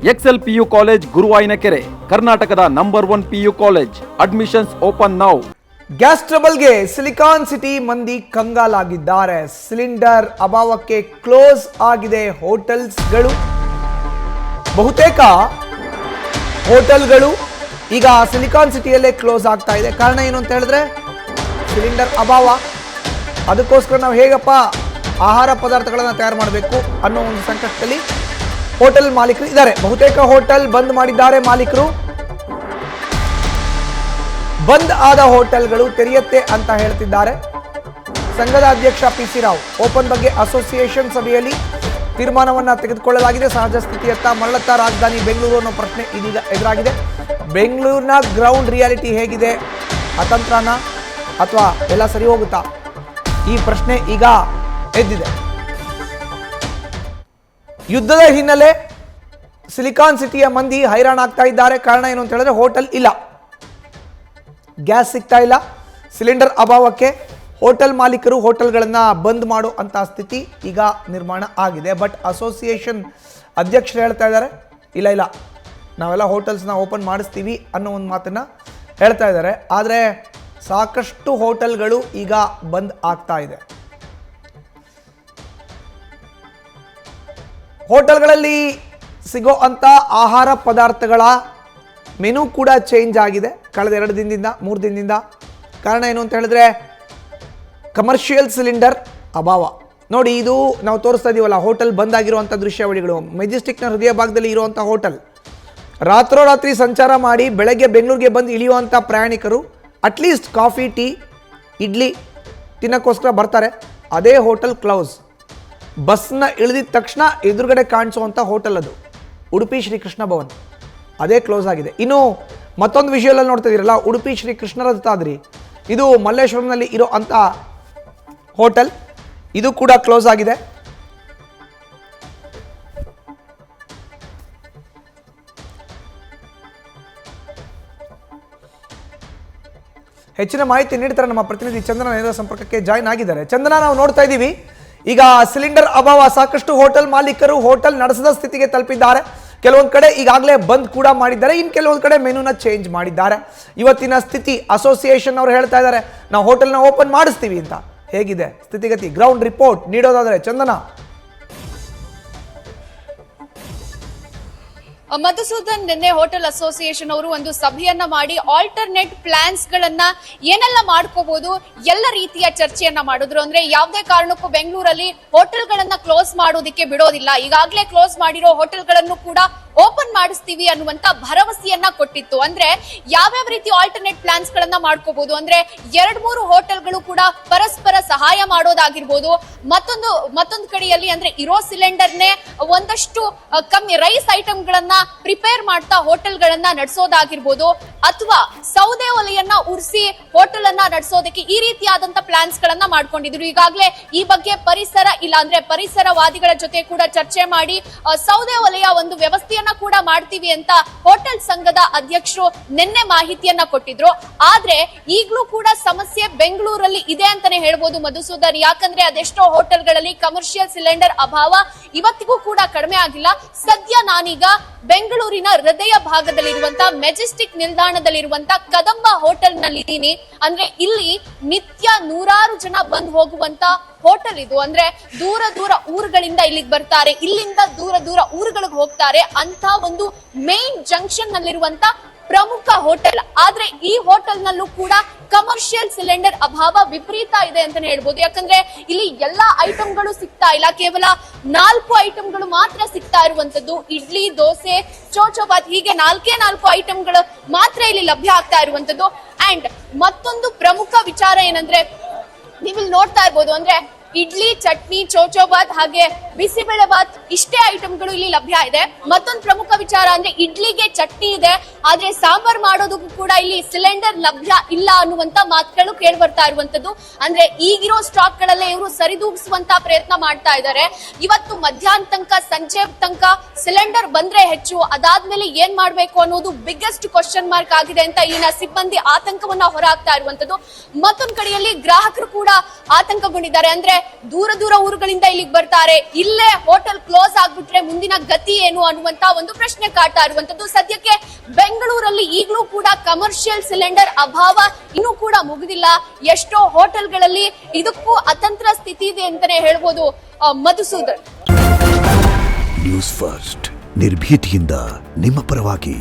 Excel PU college Guruvayanakere, ಕರ್ನಾಟಕದ number 1 PU college. Admissions open now. Gas ಟ್ರಬಲ್ಗೆ silicon city ಮಂದಿ ಕಂಗಾಲಾಗಿದ್ದಾರೆ. ಸಿಲಿಂಡರ್ ಅಭಾವಕ್ಕೆ ಕ್ಲೋಸ್ ಆಗಿದೆ ಹೋಟೆಲ್ಸ್ಗಳು. ಬಹುತೇಕ ಹೋಟೆಲ್ಗಳು ಈಗ ಸಿಲಿಕಾನ್ ಸಿಟಿಯಲ್ಲೇ ಕ್ಲೋಸ್ ಆಗ್ತಾ ಇದೆ. ಕಾರಣ ಏನು ಅಂತ ಹೇಳಿದ್ರೆ ಸಿಲಿಂಡರ್ ಅಭಾವ. ಅದಕ್ಕೋಸ್ಕರ ನಾವು ಹೇಗಪ್ಪ ಆಹಾರ ಪದಾರ್ಥಗಳನ್ನು ತಯಾರು ಮಾಡಬೇಕು ಅನ್ನೋ ಒಂದು ಸಂಕಷ್ಟದಲ್ಲಿ ಹೋಟೆಲ್ ಮಾಲೀಕರು ಇದ್ದಾರೆ. ಬಹುತೇಕ ಹೋಟೆಲ್ ಬಂದ್ ಮಾಡಿದ್ದಾರೆ ಮಾಲೀಕರು. ಬಂದ್ ಆದ ಹೋಟೆಲ್ಗಳು ತೆರೆಯುತ್ತೆ ಅಂತ ಹೇಳ್ತಿದ್ದಾರೆ. ಸಂಘದ ಅಧ್ಯಕ್ಷ ಪಿಸಿ ರಾವ್ ಓಪನ್ ಬಗ್ಗೆ ಅಸೋಸಿಯೇಷನ್ ಸಭೆಯಲ್ಲಿ ತೀರ್ಮಾನವನ್ನ ತೆಗೆದುಕೊಳ್ಳಲಾಗಿದೆ. ಸಹಜ ಸ್ಥಿತಿಯತ್ತ ಮರಳತ್ತ ರಾಜಧಾನಿ ಬೆಂಗಳೂರು ಅನ್ನೋ ಪ್ರಶ್ನೆ ಇದೀಗ ಎದುರಾಗಿದೆ. ಬೆಂಗಳೂರಿನ ಗ್ರೌಂಡ್ ರಿಯಾಲಿಟಿ ಹೇಗಿದೆ? ಅತಂತ್ರನ ಅಥವಾ ಎಲ್ಲ ಸರಿ ಹೋಗುತ್ತಾ? ಈ ಪ್ರಶ್ನೆ ಈಗ ಎದ್ದಿದೆ. ಯುದ್ಧದ ಹಿನ್ನೆಲೆ ಸಿಲಿಕಾನ್ ಸಿಟಿಯ ಮಂದಿ ಹೈರಾಣ ಆಗ್ತಾ ಇದ್ದಾರೆ. ಕಾರಣ ಏನು ಅಂತ ಹೇಳಿದ್ರೆ ಹೋಟೆಲ್ ಇಲ್ಲ, ಗ್ಯಾಸ್ ಸಿಗ್ತಾ ಇಲ್ಲ. ಸಿಲಿಂಡರ್ ಅಭಾವಕ್ಕೆ ಹೋಟೆಲ್ ಮಾಲೀಕರು ಹೋಟೆಲ್ಗಳನ್ನು ಬಂದ್ ಮಾಡೋ ಅಂತ ಸ್ಥಿತಿ ಈಗ ನಿರ್ಮಾಣ ಆಗಿದೆ. ಬಟ್ ಅಸೋಸಿಯೇಷನ್ ಅಧ್ಯಕ್ಷರು ಹೇಳ್ತಾ ಇದ್ದಾರೆ ಇಲ್ಲ ನಾವೆಲ್ಲ ಹೋಟೆಲ್ಸ್ನ ಓಪನ್ ಮಾಡಿಸ್ತೀವಿ ಅನ್ನೋ ಒಂದು ಮಾತನ್ನು ಹೇಳ್ತಾ ಇದ್ದಾರೆ. ಆದರೆ ಸಾಕಷ್ಟು ಹೋಟೆಲ್ಗಳು ಈಗ ಬಂದ್ ಆಗ್ತಾ ಇದೆ. ಹೋಟೆಲ್ಗಳಲ್ಲಿ ಸಿಗೋ ಅಂಥ ಆಹಾರ ಪದಾರ್ಥಗಳ ಮೆನು ಕೂಡ ಚೇಂಜ್ ಆಗಿದೆ ಕಳೆದ 2 ದಿನದಿಂದ 3 ದಿನದಿಂದ. ಕಾರಣ ಏನು ಅಂತ ಹೇಳಿದ್ರೆ ಕಮರ್ಷಿಯಲ್ ಸಿಲಿಂಡರ್ ಅಭಾವ. ನೋಡಿ, ಇದು ನಾವು ತೋರಿಸ್ತಾ ಇದೀವಲ್ಲ ಹೋಟೆಲ್ ಬಂದ್ ಆಗಿರುವಂಥ ದೃಶ್ಯಾವಳಿಗಳು. ಮೆಜೆಸ್ಟಿಕ್ನ ಹೃದಯ ಭಾಗದಲ್ಲಿ ಇರುವಂಥ ಹೋಟೆಲ್. ರಾತ್ರೋರಾತ್ರಿ ಸಂಚಾರ ಮಾಡಿ ಬೆಳಗ್ಗೆ ಬೆಂಗಳೂರಿಗೆ ಬಂದು ಇಳಿಯುವಂಥ ಪ್ರಯಾಣಿಕರು ಅಟ್ಲೀಸ್ಟ್ ಕಾಫಿ, ಟೀ, ಇಡ್ಲಿ ತಿನ್ನೋಕ್ಕೋಸ್ಕರ ಬರ್ತಾರೆ. ಅದೇ ಹೋಟೆಲ್ ಕ್ಲೋಸ್. ಬಸ್ನ ಇಳಿದಿದ ತಕ್ಷಣ ಎದುರುಗಡೆ ಕಾಣಿಸುವಂಥ ಹೋಟೆಲ್ ಅದು ಉಡುಪಿ ಶ್ರೀ ಕೃಷ್ಣ ಭವನ್, ಅದೇ ಕ್ಲೋಸ್ ಆಗಿದೆ. ಇನ್ನು ಮತ್ತೊಂದು ವಿಷಯದಲ್ಲಿ ನೋಡ್ತಾ ಇದ್ದೀರಲ್ಲ, ಉಡುಪಿ ಶ್ರೀ ಕೃಷ್ಣರಥಾದ್ರಿ, ಇದು ಮಲ್ಲೇಶ್ವರಂನಲ್ಲಿ ಇರೋ ಅಂಥ ಹೋಟೆಲ್, ಇದು ಕೂಡ ಕ್ಲೋಸ್ ಆಗಿದೆ. ಹೆಚ್ಚಿನ ಮಾಹಿತಿ ನೀಡ್ತಾರೆ ನಮ್ಮ ಪ್ರತಿನಿಧಿ ಚಂದನ ನೇರ ಸಂಪರ್ಕಕ್ಕೆ ಜಾಯಿನ್ ಆಗಿದ್ದಾರೆ. ಚಂದನ, ನಾವು ನೋಡ್ತಾ ಇದ್ದೀವಿ ಈಗ ಸಿಲಿಂಡರ್ ಅಭಾವ, ಸಾಕಷ್ಟು ಹೋಟೆಲ್ ಮಾಲೀಕರು ಹೋಟೆಲ್ ನಡೆಸದ ಸ್ಥಿತಿಗೆ ತಲುಪಿದ್ದಾರೆ. ಕೆಲವೊಂದು ಕಡೆ ಈಗಾಗಲೇ ಬಂದ್ ಕೂಡ ಮಾಡಿದ್ದಾರೆ, ಇನ್ನು ಕೆಲವೊಂದು ಕಡೆ ಮೆನುನ ಚೇಂಜ್ ಮಾಡಿದ್ದಾರೆ. ಇವತ್ತಿನ ಸ್ಥಿತಿ ಅಸೋಸಿಯೇಷನ್ ಅವರು ಹೇಳ್ತಾ ಇದ್ದಾರೆ ನಾವು ಹೋಟೆಲ್ನ ಓಪನ್ ಮಾಡಿಸ್ತೀವಿ ಅಂತ. ಹೇಗಿದೆ ಸ್ಥಿತಿಗತಿ? ಗ್ರೌಂಡ್ ರಿಪೋರ್ಟ್ ನೀಡೋದಾದ್ರೆ ಚಂದನ. ಮಧುಸೂದನ್, ನಿನ್ನೆ ಹೋಟೆಲ್ ಅಸೋಸಿಯೇಷನ್ ಅವರು ಒಂದು ಸಭೆಯನ್ನ ಮಾಡಿ ಆಲ್ಟರ್ನೇಟ್ ಪ್ಲಾನ್ಸ್ ಗಳನ್ನ ಏನೆಲ್ಲ ಮಾಡ್ಕೋಬಹುದು ಎಲ್ಲ ರೀತಿಯ ಚರ್ಚೆಯನ್ನ ಮಾಡಿದ್ರು. ಅಂದ್ರೆ ಯಾವುದೇ ಕಾರಣಕ್ಕೂ ಬೆಂಗಳೂರಲ್ಲಿ ಹೋಟೆಲ್ ಗಳನ್ನ ಕ್ಲೋಸ್ ಮಾಡೋದಿಕ್ಕೆ ಬಿಡೋದಿಲ್ಲ, ಈಗಾಗಲೇ ಕ್ಲೋಸ್ ಮಾಡಿರೋ ಹೋಟೆಲ್ ಗಳನ್ನು ಕೂಡ ಓಪನ್ ಮಾಡಿಸ್ತೀವಿ ಅನ್ನುವಂತ ಭರವಸೆಯನ್ನ ಕೊಟ್ಟಿತ್ತು. ಅಂದ್ರೆ ಯಾವ್ಯಾವ ರೀತಿ ಆಲ್ಟರ್ನೇಟ್ ಪ್ಲಾನ್ಸ್ ಗಳನ್ನ ಮಾಡ್ಕೋಬಹುದು ಅಂದ್ರೆ 2-3 ಹೋಟೆಲ್ಗಳು ಕೂಡ ಪರಸ್ಪರ ಸಹಾಯ ಮಾಡೋದಾಗಿರ್ಬೋದು. ಮತ್ತೊಂದು ಕಡೆಯಲ್ಲಿ ಅಂದ್ರೆ ಇರೋ ಸಿಲಿಂಡರ್ನೇ ಒಂದಷ್ಟು ಕಮ್ಮಿ ರೈಸ್ ಐಟಮ್ ಗಳನ್ನ ಪ್ರಿಪೇರ್ ಮಾಡ್ತಾ ಹೋಟೆಲ್ ಗಳನ್ನ ನಡೆಸೋದಾಗಿರ್ಬೋದು, ಅಥವಾ ಸೌದೆ ಒಲೆಯನ್ನ ಉರಿಸಿ ಹೋಟೆಲ್ ಅನ್ನ ನಡೆಸೋದಕ್ಕೆ ಈ ರೀತಿಯಾದಂತ ಪ್ಲಾನ್ಸ್ ಗಳನ್ನ ಮಾಡ್ಕೊಂಡಿದ್ರು. ಈಗಾಗಲೇ ಈ ಬಗ್ಗೆ ಪರಿಸರ ಇಲ್ಲ ಅಂದ್ರೆ ಪರಿಸರವಾದಿಗಳ ಜೊತೆ ಕೂಡ ಚರ್ಚೆ ಮಾಡಿ ಸೌದೆ ಒಲೆಯ ಒಂದು ವ್ಯವಸ್ಥೆಯನ್ನ ಕೂಡ ಮಾಡ್ತೀವಿ ಅಂತ ಹೋಟೆಲ್ ಸಂಘದ ಅಧ್ಯಕ್ಷರು ನಿನ್ನೆ ಮಾಹಿತಿಯನ್ನ ಕೊಟ್ಟಿದ್ರು. ಆದ್ರೆ ಈಗಲೂ ಕೂಡ ಸಮಸ್ಯೆ ಬೆಂಗಳೂರಲ್ಲಿ ಇದೆ ಅಂತಾನೆ ಹೇಳ್ಬೋದು ಮಧುಸೂದನ್. ಯಾಕಂದ್ರೆ ಅದೆಷ್ಟೋ ಹೋಟೆಲ್ಗಳಲ್ಲಿ ಕಮರ್ಷಿಯಲ್ ಸಿಲಿಂಡರ್ ಅಭಾವ ಇವತ್ತಿಗೂ ಕೂಡ ಕಡಿಮೆ ಆಗಿಲ್ಲ. ಸದ್ಯ ನಾನೀಗ ಬೆಂಗಳೂರಿನ ಹೃದಯ ಭಾಗದಲ್ಲಿರುವಂತ ಮೆಜೆಸ್ಟಿಕ್ ನಿಲ್ದಾಣದಲ್ಲಿರುವಂತ ಕದಂಬ ಹೋಟೆಲ್ ನಲ್ಲಿ ಇದ್ದೀನಿ. ಅಂದ್ರೆ ಇಲ್ಲಿ ನಿತ್ಯ 100 ಜನ ಬಂದು ಹೋಗುವಂತ ಹೋಟೆಲ್ ಇದು. ಅಂದ್ರೆ ದೂರ ಊರುಗಳಿಂದ ಇಲ್ಲಿಗೆ ಬರ್ತಾರೆ, ಇಲ್ಲಿಂದ ದೂರ ಊರುಗಳಿಗೆ ಹೋಗ್ತಾರೆ ಅಂತ ಒಂದು ಮೇನ್ ಜಂಕ್ಷನ್ ನಲ್ಲಿರುವಂತ ಪ್ರಮುಖ ಹೋಟೆಲ್. ಆದ್ರೆ ಈ ಹೋಟೆಲ್ ನಲ್ಲೂ ಕೂಡ ಕಮರ್ಷಿಯಲ್ ಸಿಲಿಂಡರ್ ಅಭಾವ ವಿಪರೀತ ಇದೆ ಅಂತಾನೆ ಹೇಳ್ಬೋದು. ಯಾಕಂದ್ರೆ ಇಲ್ಲಿ ಎಲ್ಲಾ ಐಟಮ್ಗಳು ಸಿಗ್ತಾ ಇಲ್ಲ, ಕೇವಲ 4 ಐಟಮ್ಗಳು ಮಾತ್ರ ಸಿಗ್ತಾ ಇರುವಂತದ್ದು. ಇಡ್ಲಿ, ದೋಸೆ, ಚೋಚೋಬಾತ್, ಹೀಗೆ 4 ಐಟಮ್ಗಳು ಮಾತ್ರ ಇಲ್ಲಿ ಲಭ್ಯ ಆಗ್ತಾ ಇರುವಂತದ್ದು. ಅಂಡ್ ಮತ್ತೊಂದು ಪ್ರಮುಖ ವಿಚಾರ ಏನಂದ್ರೆ ನೀವಿಲ್ಲಿ ನೋಡ್ತಾ ಇರ್ಬೋದು, ಅಂದ್ರೆ ಇಡ್ಲಿ, ಚಟ್ನಿ, ಚೋಚೋಬಾತ್ ಹಾಗೆ ಬಿಸಿಬೇಳೆ ಬಾತ್ ಇಷ್ಟೇ ಐಟಮ್ಗಳು ಇಲ್ಲಿ ಲಭ್ಯ ಇದೆ. ಮತ್ತೊಂದು ಪ್ರಮುಖ ವಿಚಾರ ಅಂದ್ರೆ ಇಡ್ಲಿಗೆ ಚಟ್ನಿ ಇದೆ, ಆದ್ರೆ ಸಾಂಬಾರ್ ಮಾಡೋದಕ್ಕೂ ಕೂಡ ಇಲ್ಲಿ ಸಿಲಿಂಡರ್ ಲಭ್ಯ ಇಲ್ಲ ಅನ್ನುವಂತ ಮಾತುಗಳು ಕೇಳಿ ಬರ್ತಾ ಇರುವಂತದ್ದು. ಅಂದ್ರೆ ಈಗಿರೋ ಸ್ಟಾಕ್ ಗಳಲ್ಲೇ ಇವರು ಸರಿದೂಗಿಸುವಂತ ಪ್ರಯತ್ನ ಮಾಡ್ತಾ ಇದ್ದಾರೆ. ಇವತ್ತು ಮಧ್ಯಾಹ್ನ ತನಕ, ಸಂಜೆ ತನಕ ಸಿಲಿಂಡರ್ ಬಂದ್ರೆ ಹೆಚ್ಚು, ಅದಾದ್ಮೇಲೆ ಏನ್ ಮಾಡ್ಬೇಕು ಅನ್ನೋದು ಬಿಗ್ಗೆಸ್ಟ್ ಕ್ವಶನ್ ಮಾರ್ಕ್ ಆಗಿದೆ ಅಂತ ಇಲ್ಲಿನ ಸಿಬ್ಬಂದಿ ಆತಂಕವನ್ನ ಹೊರ ಹಾಕ್ತಾ ಇರುವಂತದ್ದು. ಮತ್ತೊಂದ್ ಕಡೆಯಲ್ಲಿ ಗ್ರಾಹಕರು ಕೂಡ ಆತಂಕಗೊಂಡಿದ್ದಾರೆ. ಅಂದ್ರೆ ದೂರ ದೂರ ಊರುಗಳಿಂದ ಇಲ್ಲಿಗೆ ಬರ್ತಾರೆ. ಇಲ್ಲೇ ಹೋಟೆಲ್ ಕ್ಲೋಸ್ ಆಗ್ಬಿಟ್ರೆ ಮುಂದಿನ ಗತಿ ಏನು ಅನ್ನುವಂತ ಒಂದು ಪ್ರಶ್ನೆ ಕಾಡ್ತಾ ಇರುವಂತದ್ದು. ಸದ್ಯಕ್ಕೆ ಬೆಂಗಳೂರಲ್ಲಿ ಈಗಲೂ ಕೂಡ ಕಮರ್ಷಿಯಲ್ ಸಿಲಿಂಡರ್ ಅಭಾವ ಇನ್ನೂ ಕೂಡ ಮುಗಿದಿಲ್ಲ. ಎಷ್ಟೋ ಹೋಟೆಲ್ಗಳಲ್ಲಿ ಇದಕ್ಕೂ ಅತಂತ್ರ ಸ್ಥಿತಿ ಇದೆ ಅಂತಾನೆ ಹೇಳ್ಬೋದು. ಮಧುಸೂದನ್, ನ್ಯೂಸ್ ಫಸ್ಟ್ ನಿರ್ಭೀತಿಯಿಂದ ನಿಮ್ಮ ಪರವಾಗಿ.